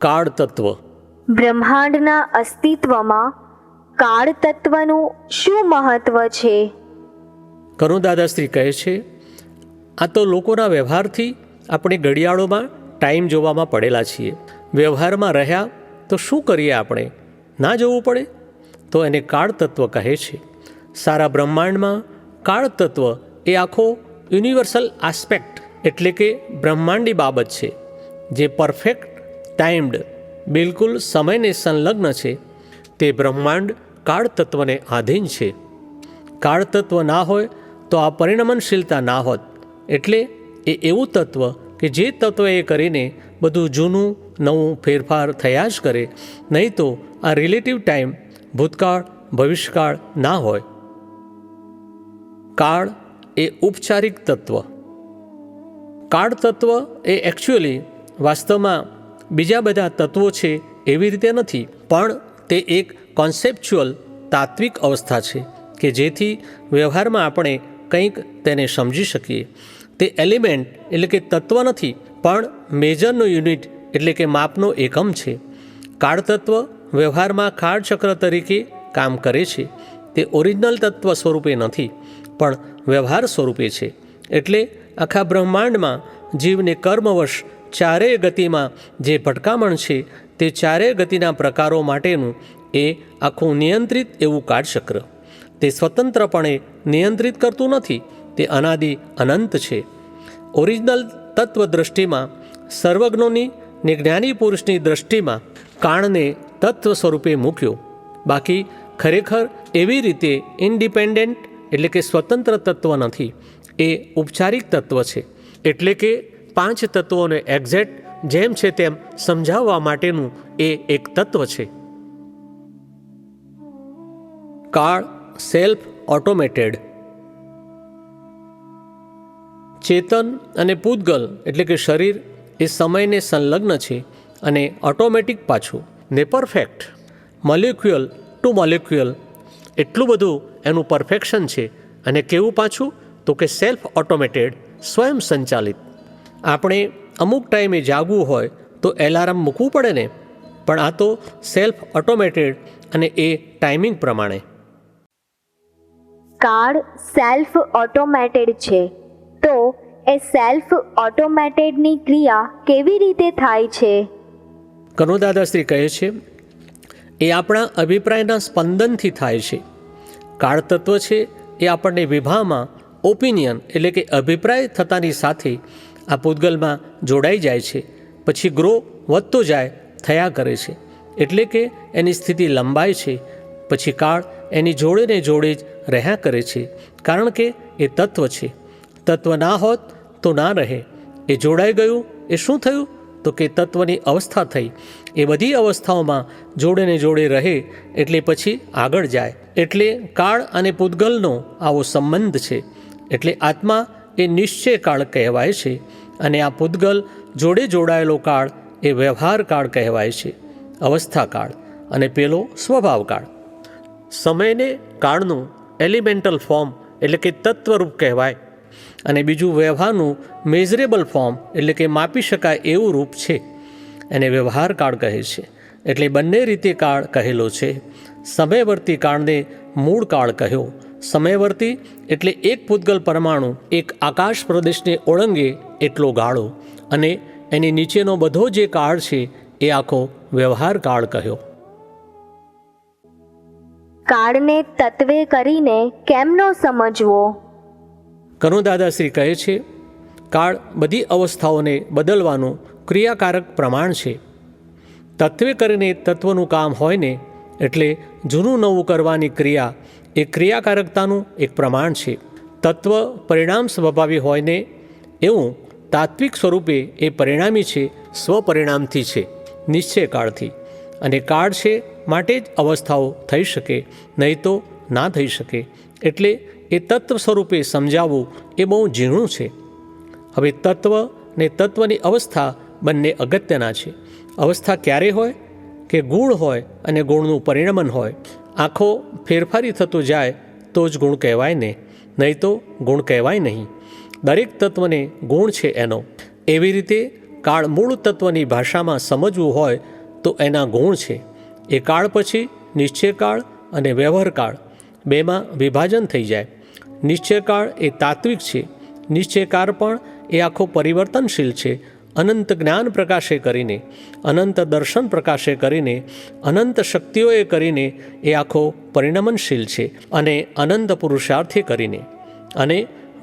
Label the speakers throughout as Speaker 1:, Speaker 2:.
Speaker 1: કાળ તત્વ.
Speaker 2: બ્રહ્માંડના અસ્તિત્વમાં કાળ તત્વનું શું મહત્વ છે?
Speaker 1: કરુણદાદાશ્રી કહે છે, આ તો લોકોના વ્યવહારથી આપણે ઘડિયાળોમાં ટાઈમ જોવામાં પડેલા છીએ. વ્યવહારમાં રહ્યા તો શું કરીએ, આપણે ના જોવું પડે? તો એને કાળ તત્વ કહે છે. સારા બ્રહ્માંડમાં કાળ તત્વ એ આખો યુનિવર્સલ આસ્પેક્ટ એટલે કે બ્રહ્માંડી બાબત છે, જે પરફેક્ટ ટાઈમ્ડ બિલકુલ સમયને સંલગ્ન છે. તે બ્રહ્માંડ કાળ તત્વને આધીન છે. કાળ તત્વ ના હોય તો આ પરિણમનશીલતા ના હોત. એટલે એ એવું તત્વ કે જે તત્વ એ કરીને બધું જૂનું નવું ફેરફાર થયા જ કરે, નહીં તો આ રિલેટિવ ટાઈમ ભૂતકાળ ભવિષ્યકાળ ના હોય. કાળ એ ઉપચારિક તત્વ. કાળ તત્વ એ એકચ્યુઅલી વાસ્તવમાં બીજા બધા તત્વો છે એવી રીતે નથી, પણ તે એક કોન્સેપ્ચ્યુઅલ તાત્વિક અવસ્થા છે કે જેથી વ્યવહારમાં આપણે કંઈક તેને સમજી શકીએ. તે એલિમેન્ટ એટલે કે તત્વ નથી, પણ મેજરનો યુનિટ એટલે કે માપનો એકમ છે. કાળ તત્વ વ્યવહારમાં કાળચક્ર તરીકે કામ કરે છે. તે ઓરિજિનલ તત્વ સ્વરૂપે નથી, પણ વ્યવહાર સ્વરૂપે છે. એટલે આખા બ્રહ્માંડમાં જીવને કર્મવશ ચારેય ગતિમાં જે ભટકામણ છે તે ચારેય ગતિના પ્રકારો માટેનું એ આખું નિયંત્રિત એવું કાળચક્ર. તે સ્વતંત્રપણે નિયંત્રિત કરતું નથી, તે અનાદિ અનંત છે. ઓરિજિનલ તત્વ દૃષ્ટિમાં, સર્વજ્ઞોની ને જ્ઞાની પુરુષની દૃષ્ટિમાં કાળને તત્વ સ્વરૂપે મૂક્યો. બાકી ખરેખર એવી રીતે ઇન્ડિપેન્ડન્ટ એટલે કે સ્વતંત્ર તત્વ નથી, એ ઉપચારિક તત્વ છે. એટલે કે 5 તત્વોને એક્ઝેક્ટ જેમ છે તેમ સમજાવવા માટેનું એ એક તત્વ છે. કાળ સેલ્ફ ઓટોમેટેડ. ચેતન અને પૂતગલ એટલે કે શરીર એ સમયને સંલગ્ન છે અને ઓટોમેટિક પાછું ને પરફેક્ટ. મોલિક્યુઅલ ટુ મોલિક્યુઅલ એટલું બધું એનું પરફેક્શન છે. અને કેવું પાછું? તો કે સેલ્ફ ઓટોમેટેડ, સ્વયં સંચાલિત. આપણે અમુક ટાઈમે જાગવું હોય તો એલાર્મ મૂકવું પડે ને, પણ આ તો સેલ્ફ ઓટોમેટેડ અને એ ટાઈમિંગ પ્રમાણે.
Speaker 2: કાળ સેલ્ફ ઓટોમેટેડ છે, તો એ સેલ્ફ ઓટોમેટેડની ક્રિયા કેવી રીતે થાય છે?
Speaker 1: કરુણદાદાશ્રી કહે છે, એ આપણા અભિપ્રાયના સ્પંદનથી થાય છે. કાળ તત્વ છે એ આપણને વિભામાં ઓપિનિયન એટલે કે અભિપ્રાય થતાની સાથે આ પૂતગલમાં જોડાઈ જાય છે. પછી ગ્રો વધતો જાય, થયા કરે છે. એટલે કે એની સ્થિતિ લંબાય છે. પછી કાળ એની જોડે ને જોડે જ રહ્યા કરે છે, કારણ કે એ તત્વ છે. તત્વ ના હોત તો ના રહે. એ જોડાઈ ગયું એ શું થયું? તો કે તત્વની અવસ્થા થઈ. એ બધી અવસ્થાઓમાં જોડે ને જોડે રહે એટલે પછી આગળ જાય. એટલે કાળ અને પૂતગલનો આવો સંબંધ છે. એટલે આત્મા એ નિશ્ચય કાળ કહેવાય છે, અને આ પૂતગલ જોડે જોડાયેલો કાળ એ વ્યવહાર કાળ કહેવાય છે, અવસ્થા કાળ. અને પેલો સ્વભાવ કાળ. સમયને કાળનું એલિમેન્ટલ ફોર્મ એટલે કે તત્વરૂપ કહેવાય, અને બીજું વ્યવહારનું મેઝરેબલ ફોર્મ એટલે કે માપી શકાય એવું રૂપ છે, એને વ્યવહાર કાળ કહે છે. એટલે બંને રીતે કાળ કહેલો છે. સમયવર્તી કાળને મૂળ કાળ કહ્યો. સમયવર્તી એટલે એક પૂતગલ પરમાણુ એક આકાશ પ્રદેશને ઓળંગે એટલો ગાળો, અને એની નીચેનો બધો જે કાળ છે એ આખો વ્યવહાર કાળ કહ્યો.
Speaker 2: કાળને તત્વે કરીને કેમનો સમજવો?
Speaker 1: કરુણદાદાશ્રી કહે છે, કાળ બધી અવસ્થાઓને બદલવાનું ક્રિયાકારક પ્રમાણ છે. તત્વે કરીને તત્વનું કામ હોય ને, એટલે જૂનું નવું કરવાની ક્રિયા એ ક્રિયાકારકતાનું એક પ્રમાણ છે. તત્વ પરિણામ સ્વભાવી હોય ને, એવું તાત્વિક સ્વરૂપે એ પરિણામી છે, સ્વપરિણામથી છે, નિશ્ચય કાળથી. અને કાળ છે માટે જ અવસ્થાઓ થઈ શકે, નહીં તો ના થઈ શકે. એટલે એ તત્વ સ્વરૂપે સમજાવવું એ બહુ ઝીણું છે. હવે તત્વ ને તત્વની અવસ્થા બંને અગત્યના છે. અવસ્થા ક્યારે હોય? કે ગુણ હોય અને ગુણનું પરિણમન હોય. આખો ફેરફારી થતો જાય તો જ ગુણ કહેવાય ને, નહીં તો ગુણ કહેવાય નહીં. દરેક તત્વને ગુણ છે એનો. એવી રીતે કાળ મૂળ તત્વની ભાષામાં સમજવું હોય તો એના ગુણ છે. એ કાળ પછી નિશ્ચયકાળ અને વ્યવહારકાળ બેમાં વિભાજન થઈ જાય. નિશ્ચયકાળ એ તાત્વિક છે. નિશ્ચયકાળ પણ એ આખો પરિવર્તનશીલ છે. અનંત જ્ઞાન પ્રકાશે કરીને, અનંત દર્શન પ્રકાશે કરીને, અનંત શક્તિઓએ કરીને એ આખો પરિણમનશીલ છે અને અનંત પુરુષાર્થે કરીને. અને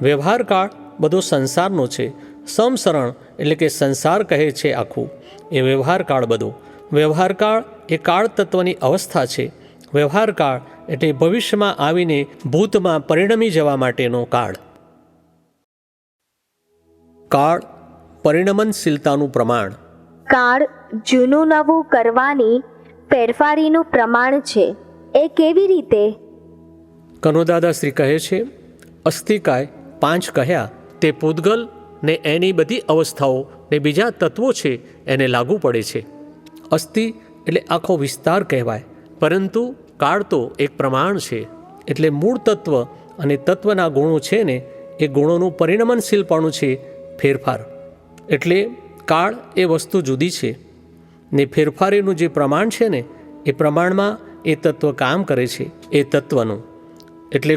Speaker 1: વ્યવહારકાળ બધો સંસારનો છે. સમસરણ એટલે કે સંસાર કહે છે આખું એ વ્યવહારકાળ બધો. વ્યવહારકાળ એ કાળ તત્વની અવસ્થા છે. વ્યવહારકાળ એટલે ભવિષ્યમાં આવીને ભૂતમાં પરિણમી જવા માટેનો કાળ. કાળ પરિણમનશીલતાનું પ્રમાણ.
Speaker 2: કાળ જૂનું નવું કરવાની ફેરફારીનું પ્રમાણ છે. એ કેવી રીતે?
Speaker 1: કનોદાદાશ્રી કહે છે, અસ્થિકાય 5 કહ્યા તે પૂતગલ ને એની બધી અવસ્થાઓ ને બીજા તત્વો છે એને લાગુ પડે છે. અસ્થિ એટલે આખો વિસ્તાર કહેવાય, પરંતુ કાળ તો એક પ્રમાણ છે. એટલે મૂળ તત્વ અને તત્વના ગુણો છે ને એ ગુણોનું પરિણમનશીલપણું છે ફેરફાર. એટલે કાળ એ વસ્તુ જુદી છે ને ફેરફારીનું જે પ્રમાણ છે ને એ પ્રમાણમાં એ તત્વ કામ કરે છે એ તત્વનું. એટલે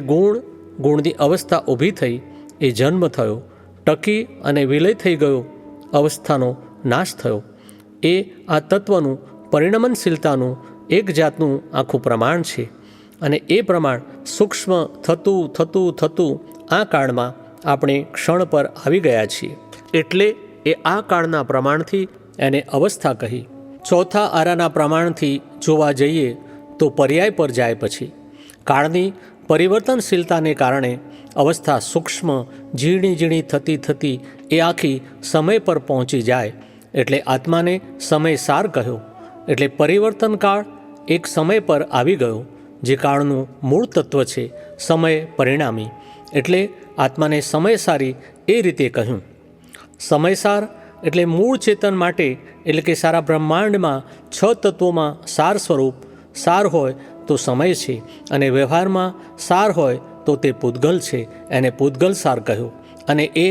Speaker 1: ગુણની અવસ્થા ઊભી થઈ, એ જન્મ થયો, ટકી અને વિલય થઈ ગયો, અવસ્થાનો નાશ થયો. એ આ તત્વનું પરિણમનશીલતાનું એક જાતનું આખું પ્રમાણ છે. અને એ પ્રમાણ સૂક્ષ્મ થતું થતું થતું આ કાળમાં આપણે ક્ષણ પર આવી ગયા છીએ. એટલે એ આ કાળના પ્રમાણથી એને અવસ્થા કહી. ચોથા આરાના પ્રમાણથી જોવા જઈએ તો પર્યાય પર જાય પછી કાળની પરિવર્તનશીલતાને કારણે અવસ્થા સૂક્ષ્મ ઝીણી ઝીણી થતી થતી એ આખી સમય પર પહોંચી જાય. એટલે આત્માને સમયસાર કહ્યો. એટલે પરિવર્તનકાળ એક સમય પર આવી ગયો, જે કાળનું મૂળ તત્વ છે, સમય પરિણામી. એટલે આત્માને સમયસારી એ રીતે કહ્યું. સમયસાર એટલે મૂળ ચેતન માટે, એટલે કે સારા બ્રહ્માંડમાં 6 તત્વોમાં સાર સ્વરૂપ સાર હોય તો સમય છે, અને વ્યવહારમાં સાર હોય તો તે પૂતગલ છે, એને પૂતગલ સાર કહ્યું. અને એ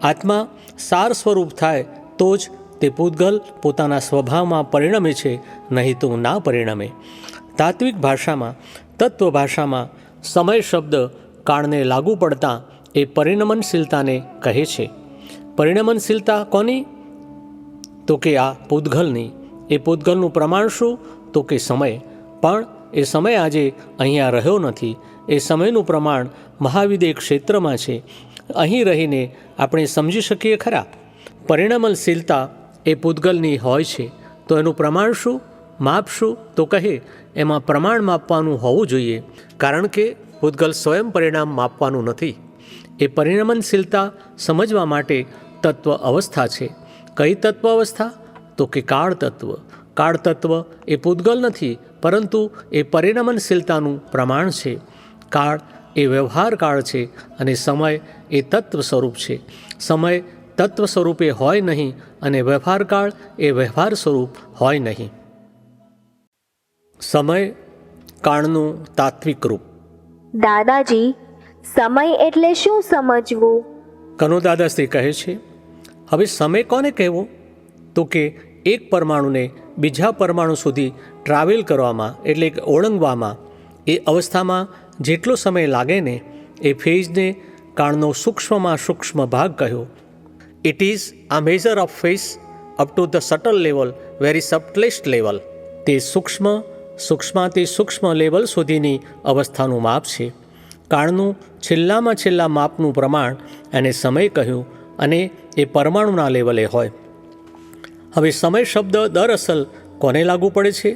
Speaker 1: આત્મા સાર સ્વરૂપ થાય તો જ તે પૂતગલ પોતાના સ્વભાવમાં પરિણમે છે, નહીં તો ના પરિણમે. તાત્વિક ભાષામાં, તત્વ ભાષામાં સમય શબ્દ કાળને લાગુ પડતા એ પરિણમનશીલતાને કહે છે. પરિણમનશીલતા કોની? તો કે આ પૂતગલની. એ પૂતગલનું પ્રમાણ શું? તો કે સમય. પણ એ સમય આજે અહીંયા રહ્યો નથી. એ સમયનું પ્રમાણ મહાવિદેહ ક્ષેત્રમાં છે. અહીં રહીને આપણે સમજી શકીએ ખરા. પરિણમનશીલતા એ પૂતગલની હોય છે તો એનું પ્રમાણ શું, માપ શું? તો કહે એમાં પ્રમાણ માપવાનું હોવું જોઈએ, કારણ કે પૂતગલ સ્વયં પરિણામ માપવાનું નથી. એ પરિણમનશીલતા સમજવા માટે તત્વ અવસ્થા છે. કઈ તત્વ અવસ્થા? તો કે કાળ તત્વ. કાળ તત્વ એ પૂતગલ નથી, પરંતુ એ પરિણમનશીલતાનું પ્રમાણ છે. કાળ એ વ્યવહાર કાળ છે અને સમય એ તત્વ સ્વરૂપ છે. સમય તત્વ સ્વરૂપે હોય નહીં અને વ્યવહાર કાળ એ વ્યવહાર સ્વરૂપ હોય નહીં. સમય કાળનું તાત્વિક રૂપ.
Speaker 2: દાદાજી, સમય એટલે શું સમજવું?
Speaker 1: કનોદાદાશ્રી કહે છે, હવે સમય કોને કહેવો? તો કે એક પરમાણુને બીજા પરમાણુ સુધી ટ્રાવેલ કરવામાં, એટલે કે ઓળંગવામાં, એ અવસ્થામાં જેટલો સમય લાગે ને એ ફેઝને કાળનો સૂક્ષ્મમાં સૂક્ષ્મ ભાગ કહ્યો. It is a measure of phase up to the subtle level, very subtlest level. તે સૂક્ષ્માથી સૂક્ષ્મ લેવલ સુધીની અવસ્થાનું માપ છે. કાળનું છેલ્લામાં છેલ્લા માપનું પ્રમાણ એને સમય કહ્યું, અને એ પરમાણુના લેવલે હોય. હવે સમય શબ્દ દરઅસલ કોને લાગુ પડે છે?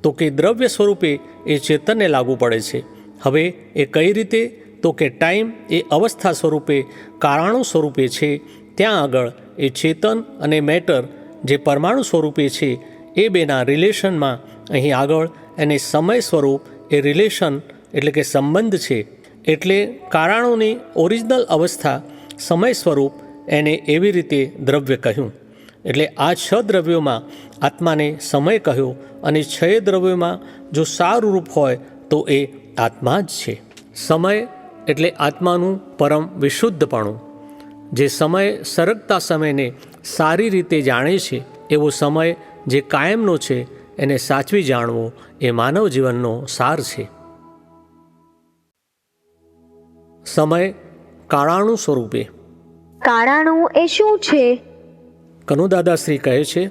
Speaker 1: તો કે દ્રવ્ય સ્વરૂપે એ ચેતનને લાગુ પડે છે. હવે એ કઈ રીતે? તો કે ટાઈમ એ અવસ્થા સ્વરૂપે કારણો સ્વરૂપે છે, ત્યાં આગળ એ ચેતન અને મેટર જે પરમાણુ સ્વરૂપે છે એ બેના રિલેશનમાં અહીં આગળ એને સમય સ્વરૂપ એ રિલેશન એટલે કે સંબંધ છે. એટલે કારણોની ઓરિજિનલ અવસ્થા સમય સ્વરૂપ એને એવી રીતે દ્રવ્ય કહ્યું. એટલે આ 6 દ્રવ્યોમાં આત્માને સમય કહ્યો, અને 6 દ્રવ્યોમાં જો સારું રૂપ હોય તો એ આત્મા જ છે. સમય એટલે આત્માનું પરમ વિશુદ્ધપણું. જે સમય સરકતા સમયને સારી રીતે જાણે છે, એવો સમય જે કાયમનો છે, એને સાચવી જાણવો એ માનવ જીવનનો સાર છે. સમય કાળાણું સ્વરૂપે.
Speaker 2: કાળાણું એ શું છે?
Speaker 1: કનુદાદાશ્રી કહે છે,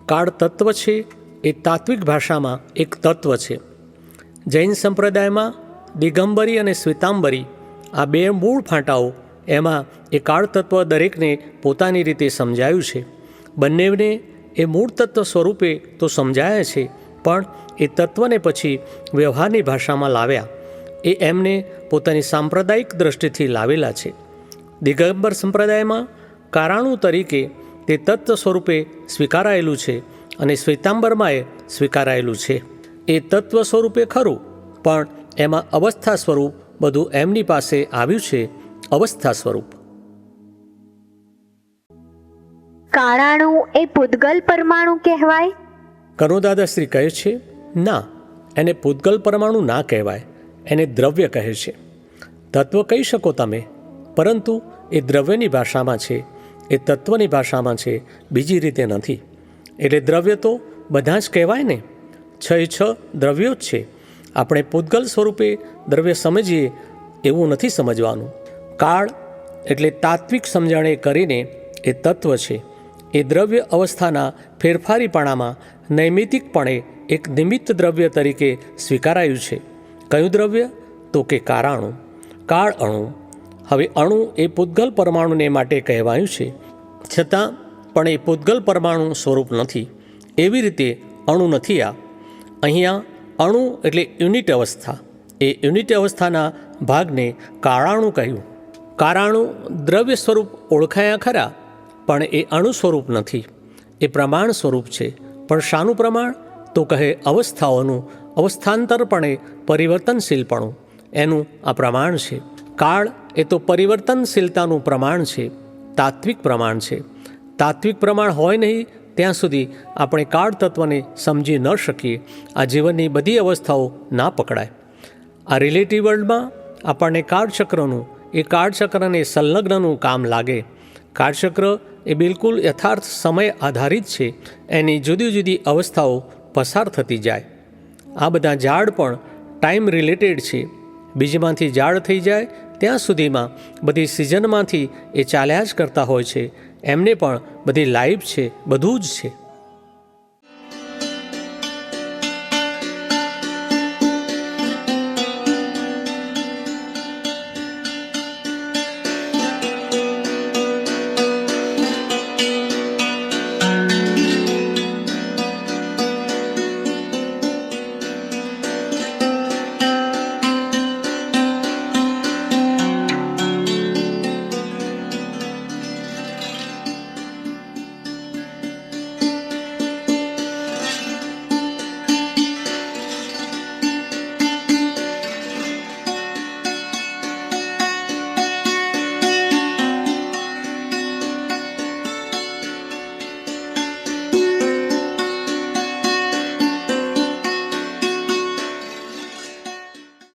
Speaker 1: કાળ તત્વ છે એ તાત્વિક ભાષામાં એક તત્વ છે. જૈન સંપ્રદાયમાં દિગંબરી અને શ્વેતાંબરી આ બે મૂળ ફાંટાઓ, એમાં એ કાળ તત્વ દરેકને પોતાની રીતે સમજાયું છે. બંનેને એ મૂળ તત્વ સ્વરૂપે તો સમજાયા છે, પણ એ તત્વને પછી વ્યવહારની ભાષામાં લાવ્યા એ એમને પોતાની સાંપ્રદાયિક દ્રષ્ટિથી લાવેલા છે. દિગંબર સંપ્રદાયમાં કારાણું તરીકે તે તત્વ સ્વરૂપે સ્વીકારાયેલું છે અને શ્વેતાંબરમાં એ સ્વીકારાયેલું છે. એ તત્વ સ્વરૂપે ખરું, પણ એમાં અવસ્થા સ્વરૂપ બધું એમની પાસે આવ્યું છે, અવસ્થા સ્વરૂપ.
Speaker 2: કાળાણું એ પૂતગલ પરમાણુ કહેવાય?
Speaker 1: કનુદાદાશ્રી કહે છે, ના, એને પૂતગલ પરમાણુ ના કહેવાય, એને દ્રવ્ય કહે છે. તત્વ કહી શકો તમે, પરંતુ એ દ્રવ્યની ભાષામાં છે, એ તત્વની ભાષામાં છે, બીજી રીતે નથી. એટલે દ્રવ્ય તો બધા જ કહેવાય ને. 6 દ્રવ્યો જ છે. આપણે પૂતગલ સ્વરૂપે દ્રવ્ય સમજીએ એવું નથી સમજવાનું. કાળ એટલે તાત્વિક સમજણે કરીને એ તત્વ છે. એ દ્રવ્ય અવસ્થાના ફેરફારીપણામાં નૈમિતિકપણે એક નિમિત્ત દ્રવ્ય તરીકે સ્વીકારાયું છે. કયું દ્રવ્ય? તો કે કારાણું, કાળ અણુ. હવે અણુ એ પૂતગલ પરમાણુને માટે કહેવાયું છે, છતાં પણ એ પૂતગલ પરમાણુ સ્વરૂપ નથી. એવી રીતે અણુ નથી. અહીંયા અણુ એટલે યુનિટ અવસ્થા. એ યુનિટ અવસ્થાના ભાગને કાળાણું કહ્યું. કારાણું દ્રવ્ય સ્વરૂપ ઓળખાયા ખરા, પણ એ અણુ સ્વરૂપ નથી. એ પ્રમાણ સ્વરૂપ છે. પણ શાનું પ્રમાણ? તો કહે અવસ્થાઓનું અવસ્થાંતરપણે પરિવર્તનશીલપણું, એનું આ પ્રમાણ છે. કાળ એ તો પરિવર્તનશીલતાનું પ્રમાણ છે, તાત્વિક પ્રમાણ છે. તાત્વિક પ્રમાણ હોય નહીં ત્યાં સુધી આપણે કાળ તત્વને સમજી ન શકીએ. આ જીવનની બધી અવસ્થાઓ ના પકડાય. આ રિલેટિવ વર્લ્ડમાં આપણને કાળચક્રનું, એ કાળચક્રને સંલગ્નનું કામ લાગે. કાળચક્ર એ બિલકુલ યથાર્થ સમય આધારિત છે. એની જુદી જુદી અવસ્થાઓ પસાર થતી જાય. આ બધા ઝાડ પણ ટાઈમ રિલેટેડ છે. બીજમાંથી ઝાડ થઈ જાય ત્યાં સુધીમાં બધી સિઝનમાંથી એ ચાલ્યા જ કરતા હોય છે. એમને પણ બધી લાઈફ છે, બધું જ છે.